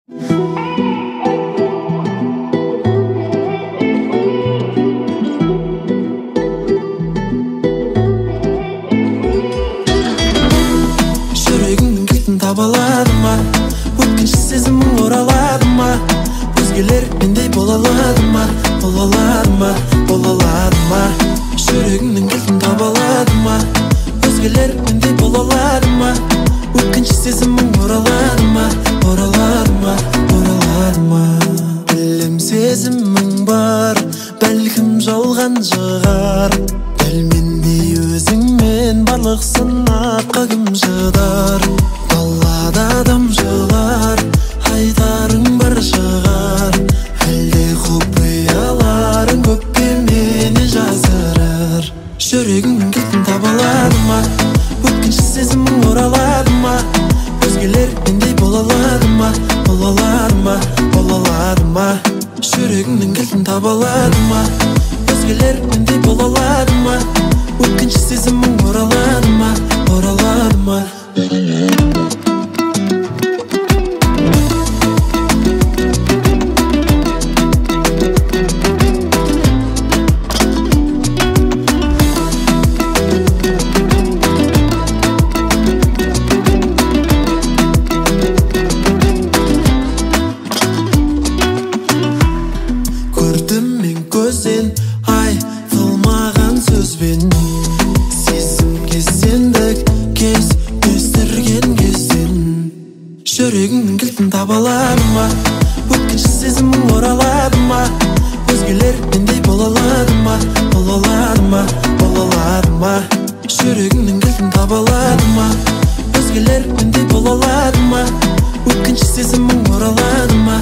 Жүрегіңнің кілтін таба аладым ба? Өткінші сезімің оралады ма? Өзгелер мендей бола алады ма? Бола алады ма? Бола алады ма? Жүрегіңнің кілтін таба аладым ба? Өзгелер мендей бола алады ма? Өткінші сезімің оралады ма? Оралады ма? Оралады ма? Білем сезімің бар, бәлкім жалған шығар. Дәл мендей өзіңмен барлық сынаққа кім шыдар? Далада адам жылар, айтарың бір шығар. Әлде құпияларың көпке мені жасырар. Жүрегіңнің кілтін таба аладым ба? Өткінші сезімің оралады ма? Өзгелер мендей бола алады ма? Бола алады ма? Бола алады ма? Жүрегіңнің кілтін таба аладым ба? Өзгелер мендей бола алады ма? Өткінші сезімің оралады ма? Оралады ма? Көрдім мен көзден айтылмаған сөзбен, сезімге сендік кез көздірген кезден. Жүрегіңнің кілтін таба аладым ба? Өткінші сезімің оралады ма? Өзгелер мендей бола алады ма? Бола алады ма? Бола алады ма? Жүрегіңнің кілтін таба аладым ба? Өзгелер мендей бола алады ма? Өткінші сезімің оралады ма?